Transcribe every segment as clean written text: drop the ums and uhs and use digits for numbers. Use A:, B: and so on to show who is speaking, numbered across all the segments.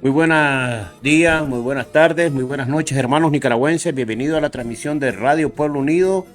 A: Muy buenos días, muy buenas tardes, muy buenas noches, hermanos nicaragüenses. Bienvenidos a la transmisión de Radio Pueblo Unido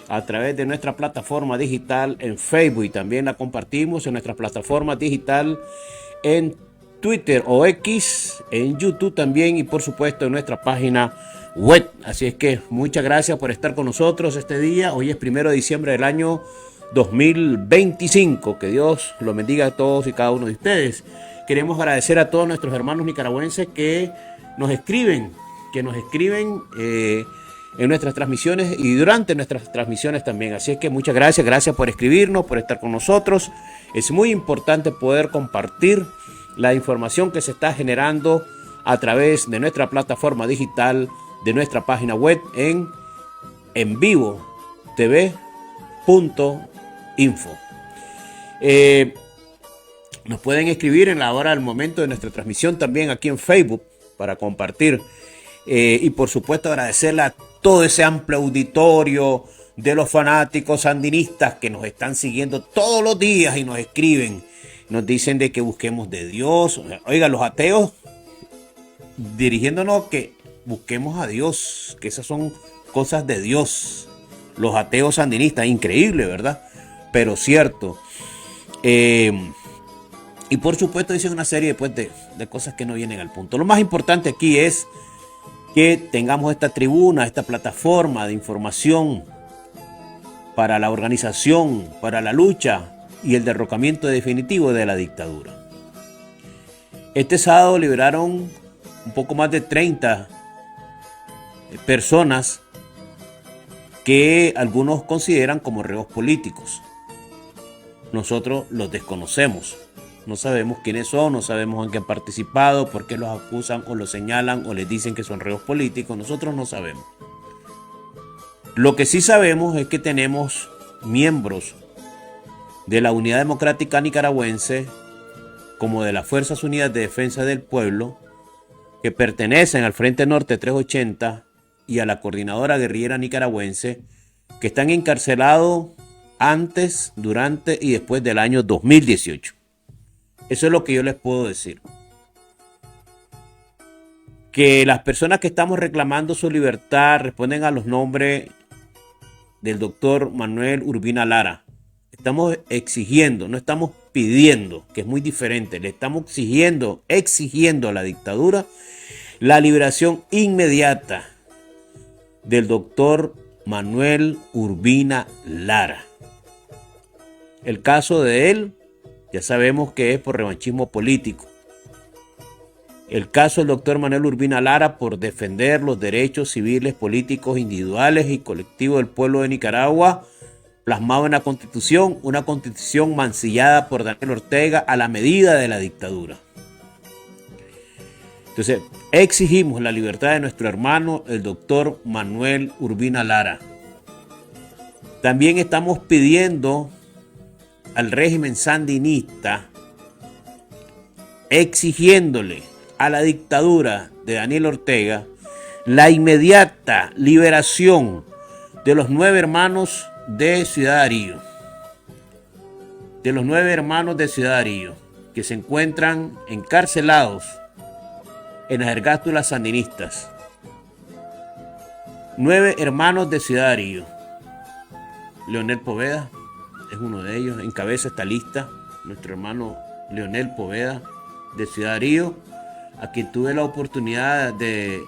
A: a través de nuestra plataforma digital en Facebook y también la compartimos en nuestra plataforma digital en Twitter o X, en YouTube también y por supuesto en nuestra página web. Así es que muchas gracias por estar con nosotros este día. Hoy es 1 de diciembre del año 2025. Que Dios lo bendiga a todos y cada uno de ustedes. Queremos agradecer a todos nuestros hermanos nicaragüenses que nos escriben, en nuestras transmisiones y durante nuestras transmisiones también. Así es que muchas gracias, gracias por escribirnos, por estar con nosotros. Es muy importante poder compartir la información que se está generando a través de nuestra plataforma digital, de nuestra página web en vivo tv.info. Nos pueden escribir en la hora del momento de nuestra transmisión también aquí en Facebook para compartir. Y por supuesto agradecerle a todo ese amplio auditorio de los fanáticos sandinistas que nos están siguiendo todos los días y nos escriben. Nos dicen de que busquemos de Dios. Oiga, los ateos dirigiéndonos que busquemos a Dios, que esas son cosas de Dios. Los ateos sandinistas, increíble, ¿verdad? Pero cierto. Y por supuesto dicen una serie pues, de cosas que no vienen al punto. Lo más importante aquí es que tengamos esta tribuna, esta plataforma de información para la organización, para la lucha y el derrocamiento definitivo de la dictadura. Este sábado liberaron un poco más de 30 personas que algunos consideran como reos políticos. Nosotros los desconocemos. No sabemos quiénes son, no sabemos en qué han participado, por qué los acusan o los señalan o les dicen que son reos políticos. Nosotros no sabemos. Lo que sí sabemos es que tenemos miembros de la Unidad Democrática Nicaragüense, como de las Fuerzas Unidas de Defensa del Pueblo, que pertenecen al Frente Norte 380 y a la Coordinadora Guerrillera Nicaragüense, que están encarcelados antes, durante y después del año 2018. Eso es lo que yo les puedo decir. Que las personas que estamos reclamando su libertad responden a los nombres del doctor Manuel Urbina Lara. Estamos exigiendo, no estamos pidiendo, que es muy diferente. Le estamos exigiendo a la dictadura la liberación inmediata del doctor Manuel Urbina Lara. El caso de él ya sabemos que es por revanchismo político. El caso del doctor Manuel Urbina Lara por defender los derechos civiles, políticos, individuales y colectivos del pueblo de Nicaragua, plasmado en la Constitución, una Constitución mancillada por Daniel Ortega a la medida de la dictadura. Entonces, exigimos la libertad de nuestro hermano, el doctor Manuel Urbina Lara. También estamos pidiendo al régimen sandinista, exigiéndole a la dictadura de Daniel Ortega la inmediata liberación de los 9 hermanos de Ciudad Arillo. De los 9 hermanos de Ciudad Arillo que se encuentran encarcelados en las ergástulas sandinistas. 9 hermanos de Ciudad Arillo. Leonel Poveda es uno de ellos, encabeza esta lista, nuestro hermano Leonel Poveda de Ciudad Arillo, a quien tuve la oportunidad de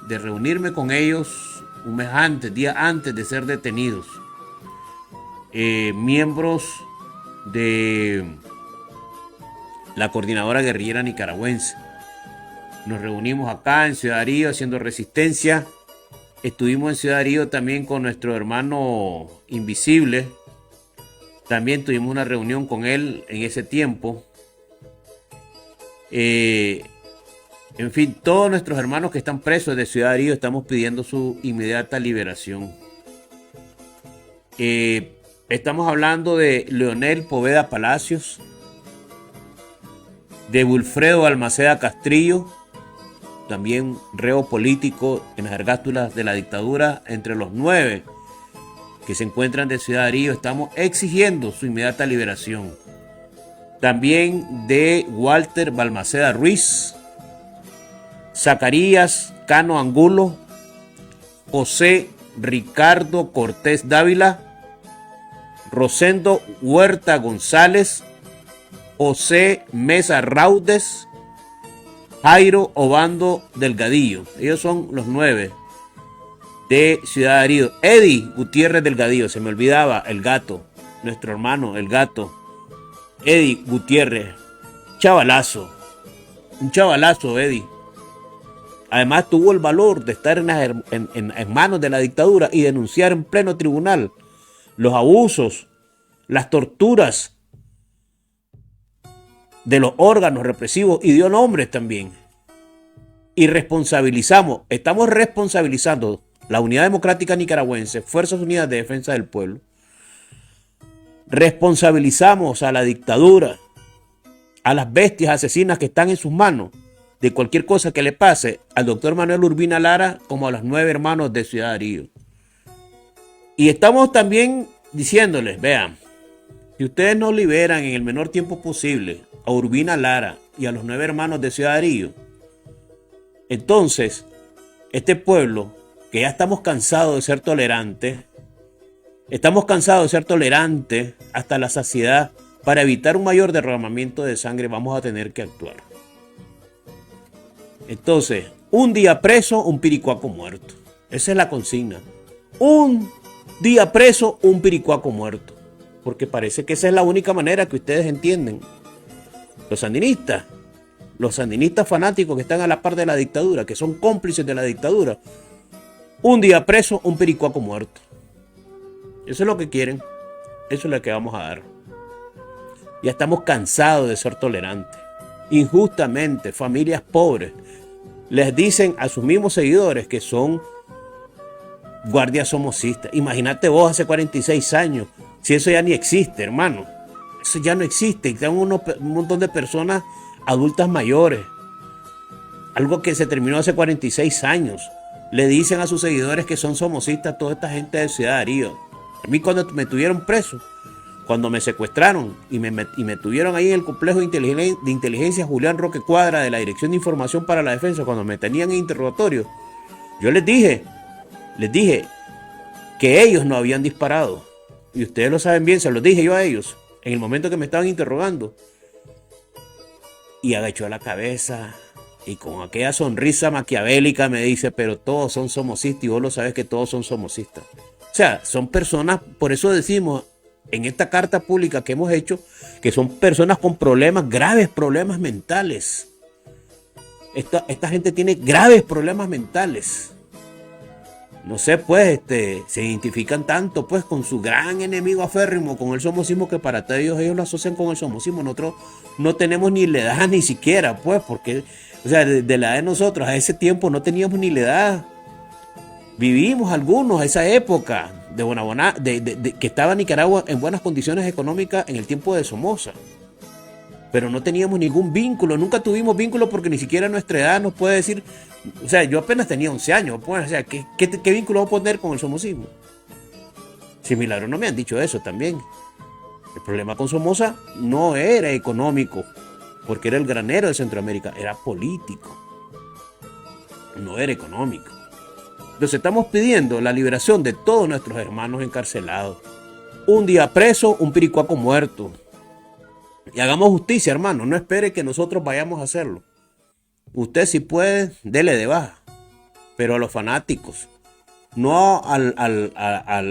A: reunirme con ellos un mes antes, día antes de ser detenidos. Miembros de la Coordinadora Guerrillera Nicaragüense. Nos reunimos acá en Ciudad Arillo haciendo resistencia. Estuvimos en Ciudad Arillo también con nuestro hermano Invisible. También tuvimos una reunión con él en ese tiempo. En fin, todos nuestros hermanos que están presos de Ciudad Arillo estamos pidiendo su inmediata liberación. Estamos hablando de Leonel Poveda Palacios, de Wilfredo Balmaceda Castrillo, también reo político en las ergástulas de la dictadura, entre los 9 que se encuentran de Ciudad Arillo. Estamos exigiendo su inmediata liberación. También de Walter Balmaceda Ruiz, Zacarías Cano Angulo, José Ricardo Cortés Dávila, Rosendo Huerta González, José Mesa Raudes, Jairo Obando Delgadillo. Ellos son los 9 de Ciudad Darío. Eddie Gutiérrez Delgadillo, se me olvidaba, el gato, nuestro hermano, el gato. Eddie Gutiérrez, chavalazo, un chavalazo Eddie. Además tuvo el valor de estar en manos de la dictadura y denunciar en pleno tribunal los abusos, las torturas de los órganos represivos y dio nombres también. Y estamos responsabilizando la Unidad Democrática Nicaragüense, Fuerzas Unidas de Defensa del Pueblo. Responsabilizamos a la dictadura, a las bestias asesinas que están en sus manos, de cualquier cosa que le pase al doctor Manuel Urbina Lara como a los 9 hermanos de Ciudad Darío. Y estamos también diciéndoles, vean, si ustedes no liberan en el menor tiempo posible a Urbina Lara y a los 9 hermanos de Ciudad Darío, entonces este pueblo, que ya estamos cansados de ser tolerantes, hasta la saciedad, para evitar un mayor derramamiento de sangre vamos a tener que actuar. Entonces, un día preso, un piricuaco muerto. Esa es la consigna. Un día preso, un piricuaco muerto. Porque parece que esa es la única manera que ustedes entienden. Los sandinistas fanáticos que están a la par de la dictadura, que son cómplices de la dictadura. Un día preso, un piricuaco muerto. Eso es lo que quieren. Eso es lo que vamos a dar. Ya estamos cansados de ser tolerantes. Injustamente, familias pobres les dicen a sus mismos seguidores que son guardias somocistas. Imagínate vos hace 46 años, si eso ya ni existe, hermano. Eso ya no existe. Están un montón de personas adultas mayores. Algo que se terminó hace 46 años. Le dicen a sus seguidores que son somocistas toda esta gente de Ciudad Darío. A mí cuando me tuvieron preso, cuando me secuestraron y me tuvieron ahí en el complejo de inteligencia Julián Roque Cuadra de la Dirección de Información para la Defensa, cuando me tenían en interrogatorio, yo les dije que ellos no habían disparado. Y ustedes lo saben bien, se los dije yo a ellos en el momento que me estaban interrogando. Y agachó la cabeza y con aquella sonrisa maquiavélica me dice, pero todos son somocistas y vos lo sabes que todos son somocistas. O sea, son personas, por eso decimos en esta carta pública que hemos hecho, que son personas con problemas, graves problemas mentales. Esta gente tiene graves problemas mentales. No sé, pues, se identifican tanto, pues, con su gran enemigo aférrimo, con el somocismo, que para ellos lo asocian con el somocismo. Nosotros no tenemos ni la edad ni siquiera, pues, porque, o sea, de la edad de nosotros, a ese tiempo no teníamos ni la edad. Vivimos algunos a esa época que estaba Nicaragua en buenas condiciones económicas en el tiempo de Somoza. Pero no teníamos ningún vínculo, nunca tuvimos vínculo porque ni siquiera nuestra edad nos puede decir. O sea, yo apenas tenía 11 años, pues, o sea, ¿qué vínculo voy a poner con el somocismo? Si milagro no me han dicho eso también. El problema con Somoza no era económico, porque era el granero de Centroamérica, era político, no era económico. Entonces estamos pidiendo la liberación de todos nuestros hermanos encarcelados. Un día preso, un piricuaco muerto. Y hagamos justicia, hermano. No espere que nosotros vayamos a hacerlo. Usted si puede, dele de baja. Pero a los fanáticos. No a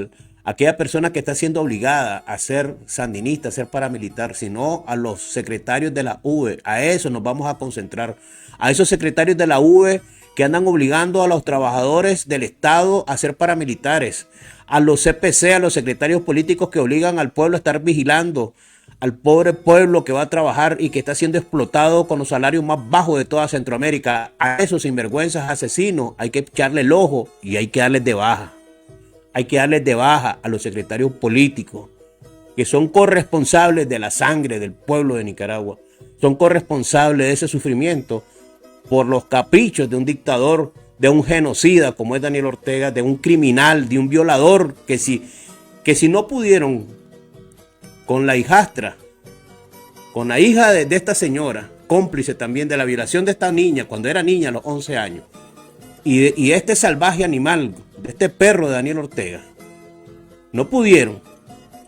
A: aquella persona que está siendo obligada a ser sandinista, a ser paramilitar, sino a los secretarios de la UVE. A eso nos vamos a concentrar. A esos secretarios de la UVE que andan obligando a los trabajadores del Estado a ser paramilitares, a los CPC, a los secretarios políticos que obligan al pueblo a estar vigilando, al pobre pueblo que va a trabajar y que está siendo explotado con los salarios más bajos de toda Centroamérica. A esos sinvergüenzas asesinos hay que echarle el ojo y hay que darles de baja. Hay que darles de baja a los secretarios políticos que son corresponsables de la sangre del pueblo de Nicaragua, son corresponsables de ese sufrimiento por los caprichos de un dictador, de un genocida como es Daniel Ortega, de un criminal, de un violador, que si no pudieron con la hijastra, con la hija de esta señora, cómplice también de la violación de esta niña cuando era niña a los 11 años. Y este salvaje animal, de este perro de Daniel Ortega, no pudieron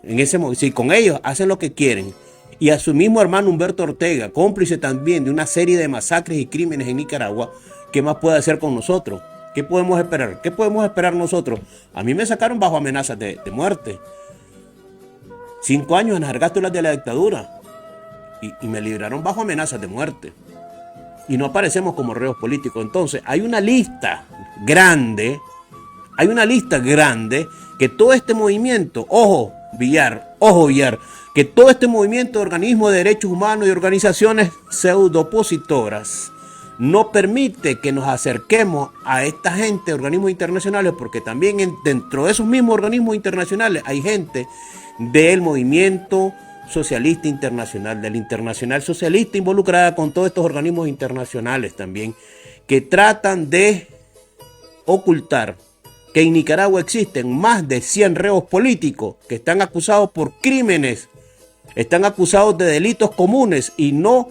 A: en ese momento. Si con ellos hacen lo que quieren, y a su mismo hermano Humberto Ortega, cómplice también de una serie de masacres y crímenes en Nicaragua, ¿qué más puede hacer con nosotros? ¿Qué podemos esperar? ¿Qué podemos esperar nosotros? A mí me sacaron bajo amenazas de muerte. 5 años en las argástulas de la dictadura. Y me libraron bajo amenazas de muerte. Y no aparecemos como reos políticos. Entonces, hay una lista grande que todo este movimiento, ojo Villar, que todo este movimiento de organismos de derechos humanos y organizaciones pseudo-opositoras no permite que nos acerquemos a esta gente, organismos internacionales, porque también dentro de esos mismos organismos internacionales hay gente del movimiento socialista internacional, del internacional socialista, involucrada con todos estos organismos internacionales también, que tratan de ocultar que en Nicaragua existen más de 100 reos políticos que están acusados por crímenes, están acusados de delitos comunes y no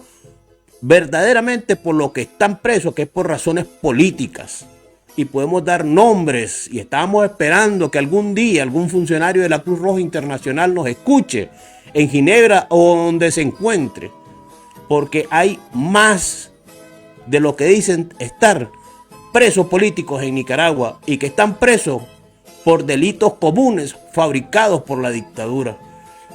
A: verdaderamente por lo que están presos, que es por razones políticas. Y podemos dar nombres, y estábamos esperando que algún día algún funcionario de la Cruz Roja Internacional nos escuche en Ginebra o donde se encuentre, porque hay más de lo que dicen estar presos políticos en Nicaragua y que están presos por delitos comunes fabricados por la dictadura.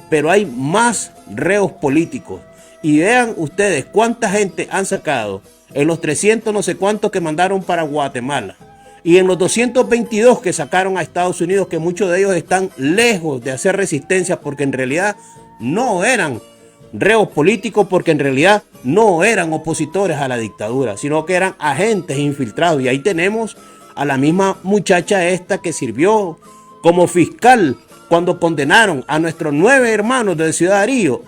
A: Pero hay más reos políticos. Y vean ustedes cuánta gente han sacado en los 300 no sé cuántos que mandaron para Guatemala y en los 222 que sacaron a Estados Unidos, que muchos de ellos están lejos de hacer resistencia porque en realidad no eran reos políticos, porque en realidad no eran opositores a la dictadura, sino que eran agentes infiltrados. Y ahí tenemos a la misma muchacha esta que sirvió como fiscal cuando condenaron a nuestros 9 hermanos de Ciudad Darío,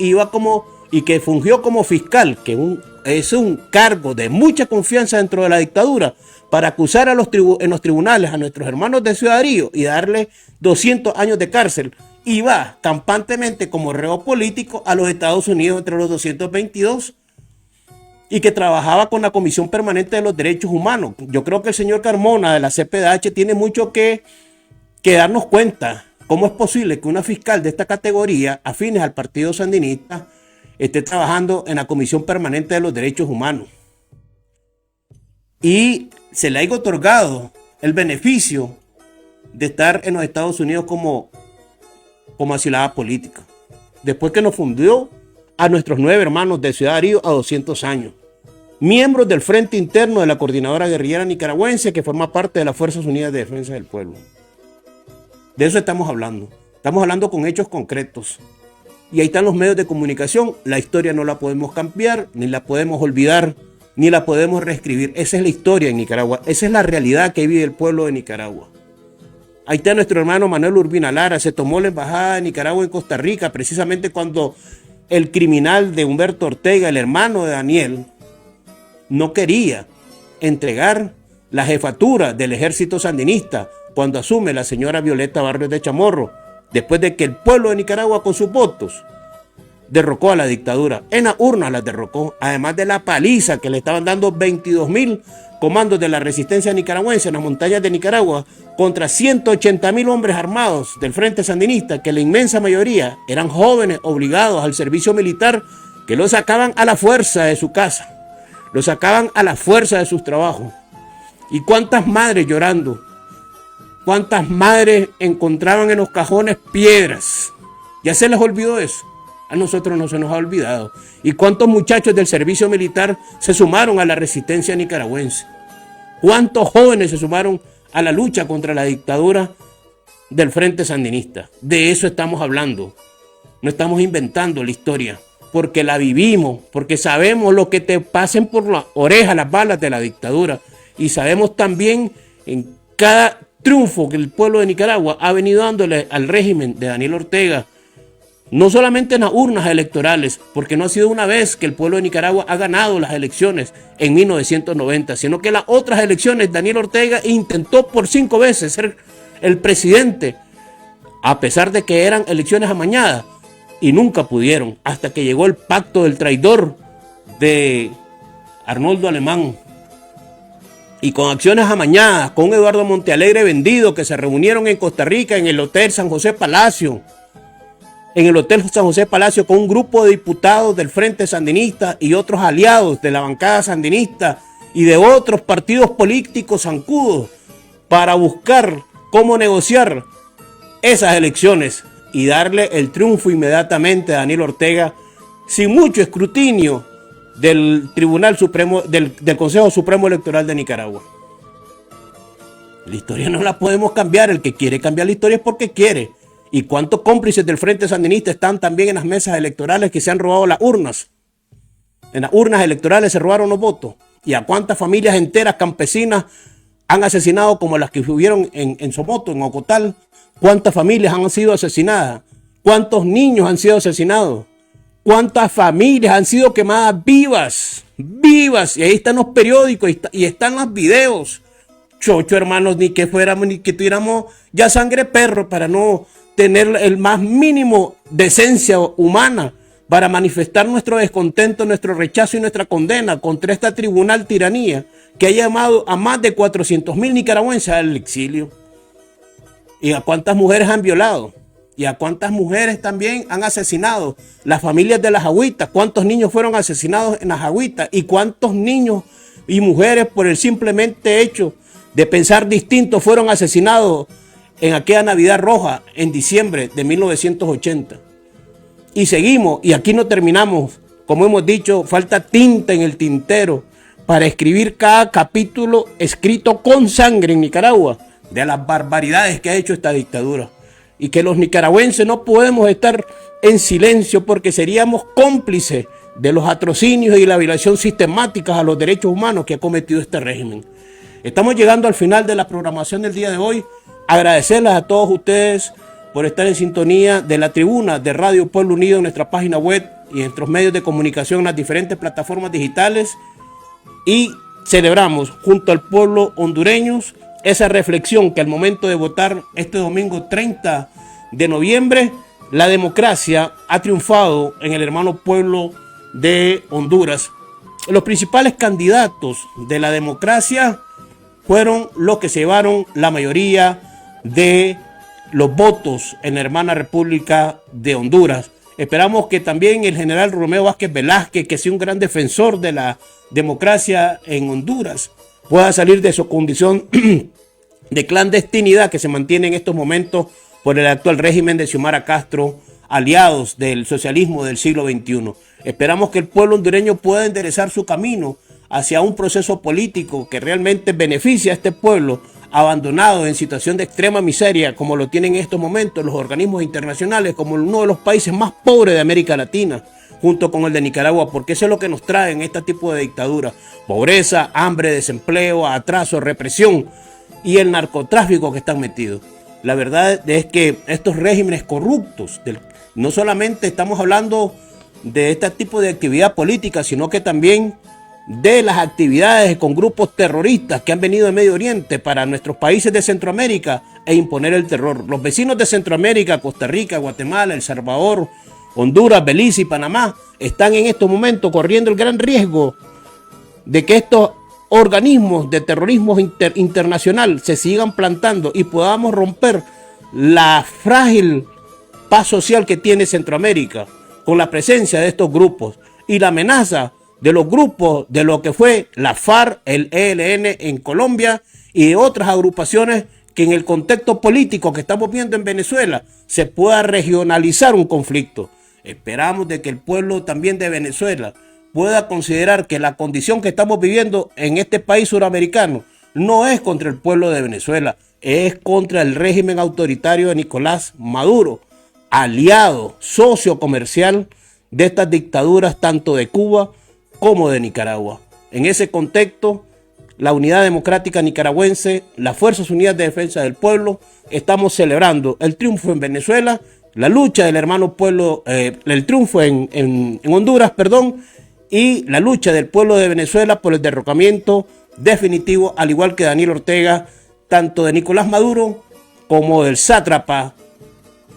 A: y que fungió como fiscal, que es un cargo de mucha confianza dentro de la dictadura, para acusar en los tribunales a nuestros hermanos de Ciudad Darío y darle 200 años de cárcel. Y va campantemente como reo político a los Estados Unidos entre los 222, y que trabajaba con la Comisión Permanente de los Derechos Humanos. Yo creo que el señor Carmona de la CPDH tiene mucho que darnos cuenta cómo es posible que una fiscal de esta categoría, afines al Partido Sandinista, esté trabajando en la Comisión Permanente de los Derechos Humanos y se le haya otorgado el beneficio de estar en los Estados Unidos como asilada política, después que nos fundió a nuestros 9 hermanos de Ciudad Darío a 200 años, miembros del Frente Interno de la Coordinadora Guerrillera Nicaragüense, que forma parte de las Fuerzas Unidas de Defensa del Pueblo. De eso estamos hablando con hechos concretos. Y ahí están los medios de comunicación. La historia no la podemos cambiar, ni la podemos olvidar, ni la podemos reescribir. Esa es la historia en Nicaragua. Esa es la realidad que vive el pueblo de Nicaragua. Ahí está nuestro hermano Manuel Urbina Lara. Se tomó la embajada de Nicaragua en Costa Rica precisamente cuando el criminal de Humberto Ortega, el hermano de Daniel, no quería entregar la jefatura del ejército sandinista cuando asume la señora Violeta Barrios de Chamorro, después de que el pueblo de Nicaragua con sus votos derrocó a la dictadura. En la urna la derrocó, además de la paliza que le estaban dando 22,000 comandos de la resistencia nicaragüense en las montañas de Nicaragua contra 180,000 hombres armados del Frente Sandinista, que la inmensa mayoría eran jóvenes obligados al servicio militar, que los sacaban a la fuerza de su casa, los sacaban a la fuerza de sus trabajos. ¿Y cuántas madres llorando? ¿Cuántas madres encontraban en los cajones piedras? ¿Ya se les olvidó eso? A nosotros no se nos ha olvidado. ¿Y cuántos muchachos del servicio militar se sumaron a la resistencia nicaragüense? ¿Cuántos jóvenes se sumaron a la lucha contra la dictadura del Frente Sandinista? De eso estamos hablando. No estamos inventando la historia, porque la vivimos, porque sabemos lo que te pasen por la oreja las balas de la dictadura, y sabemos también en cada triunfo que el pueblo de Nicaragua ha venido dándole al régimen de Daniel Ortega, no solamente en las urnas electorales, porque no ha sido una vez que el pueblo de Nicaragua ha ganado las elecciones en 1990, sino que las otras elecciones Daniel Ortega intentó por 5 veces ser el presidente, a pesar de que eran elecciones amañadas, y nunca pudieron, hasta que llegó el pacto del traidor de Arnoldo Alemán, y con acciones amañadas, con Eduardo Montealegre vendido, que se reunieron en Costa Rica en el Hotel San José Palacio, con un grupo de diputados del Frente Sandinista y otros aliados de la bancada sandinista y de otros partidos políticos zancudos para buscar cómo negociar esas elecciones y darle el triunfo inmediatamente a Daniel Ortega sin mucho escrutinio del Tribunal Supremo, del Consejo Supremo Electoral de Nicaragua. La historia no la podemos cambiar. El que quiere cambiar la historia es porque quiere. ¿Y cuántos cómplices del Frente Sandinista están también en las mesas electorales que se han robado las urnas? En las urnas electorales se robaron los votos. ¿Y a cuántas familias enteras campesinas han asesinado como las que hubieron en Somoto, en Ocotal? ¿Cuántas familias han sido asesinadas? ¿Cuántos niños han sido asesinados? ¿Cuántas familias han sido quemadas vivas? Vivas. Y ahí están los periódicos y están los videos. Chocho, hermanos, ni que tuviéramos ya sangre perro para no tener el más mínimo decencia humana para manifestar nuestro descontento, nuestro rechazo y nuestra condena contra esta tribunal tiranía que ha llamado a más de 400,000 nicaragüenses al exilio. ¿Y a cuántas mujeres han violado? ¿Y a cuántas mujeres también han asesinado? Las familias de las Agüitas, ¿cuántos niños fueron asesinados en las Agüitas? ¿Y cuántos niños y mujeres por el simplemente hecho de pensar distinto fueron asesinados en aquella Navidad Roja en diciembre de 1980? Y seguimos, y aquí no terminamos. Como hemos dicho, falta tinta en el tintero para escribir cada capítulo escrito con sangre en Nicaragua de las barbaridades que ha hecho esta dictadura. Y que los nicaragüenses no podemos estar en silencio porque seríamos cómplices de los atrocinios y la violación sistemática a los derechos humanos que ha cometido este régimen. Estamos llegando al final de la programación del día de hoy. Agradecerles a todos ustedes por estar en sintonía de la tribuna de Radio Pueblo Unido en nuestra página web y en nuestros medios de comunicación en las diferentes plataformas digitales. Y celebramos junto al pueblo hondureño esa reflexión que al momento de votar este domingo 30 de noviembre, la democracia ha triunfado en el hermano pueblo de Honduras. Los principales candidatos de la democracia fueron los que se llevaron la mayoría de los votos en la hermana República de Honduras. Esperamos que también el general Romeo Vázquez Velázquez, que es un gran defensor de la democracia en Honduras, pueda salir de su condición de clandestinidad que se mantiene en estos momentos por el actual régimen de Xiomara Castro, aliados del socialismo del siglo XXI. Esperamos que el pueblo hondureño pueda enderezar su camino hacia un proceso político que realmente beneficie a este pueblo abandonado en situación de extrema miseria, como lo tienen en estos momentos los organismos internacionales, como uno de los países más pobres de América Latina, junto con el de Nicaragua, porque eso es lo que nos trae en este tipo de dictadura: pobreza, hambre, desempleo, atraso, represión y el narcotráfico que están metidos. La verdad es que estos regímenes corruptos, no solamente estamos hablando de este tipo de actividad política, sino que también de las actividades con grupos terroristas que han venido de Medio Oriente para nuestros países de Centroamérica e imponer el terror. Los vecinos de Centroamérica, Costa Rica, Guatemala, El Salvador, Honduras, Belice y Panamá están en estos momentos corriendo el gran riesgo de que estos organismos de terrorismo internacional se sigan plantando y podamos romper la frágil paz social que tiene Centroamérica con la presencia de estos grupos y la amenaza de los grupos de lo que fue la FARC, el ELN en Colombia y de otras agrupaciones que en el contexto político que estamos viendo en Venezuela se pueda regionalizar un conflicto. Esperamos de que el pueblo también de Venezuela pueda considerar que la condición que estamos viviendo en este país suramericano no es contra el pueblo de Venezuela, es contra el régimen autoritario de Nicolás Maduro, aliado, socio comercial de estas dictaduras tanto de Cuba como de Nicaragua. En ese contexto, la Unidad Democrática Nicaragüense, las Fuerzas Unidas de Defensa del Pueblo, estamos celebrando el triunfo en Venezuela, la lucha del hermano pueblo, el triunfo en Honduras, y la lucha del pueblo de Venezuela por el derrocamiento definitivo, al igual que Daniel Ortega, tanto de Nicolás Maduro como del sátrapa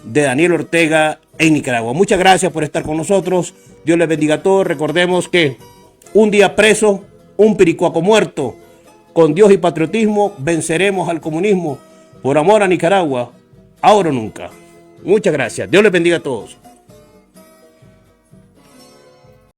A: de Daniel Ortega en Nicaragua. Muchas gracias por estar con nosotros. Dios les bendiga a todos. Recordemos que un día preso un piricuaco muerto. Con Dios y patriotismo venceremos al comunismo. Por amor a Nicaragua, ahora o nunca. Muchas gracias. Dios les bendiga a todos.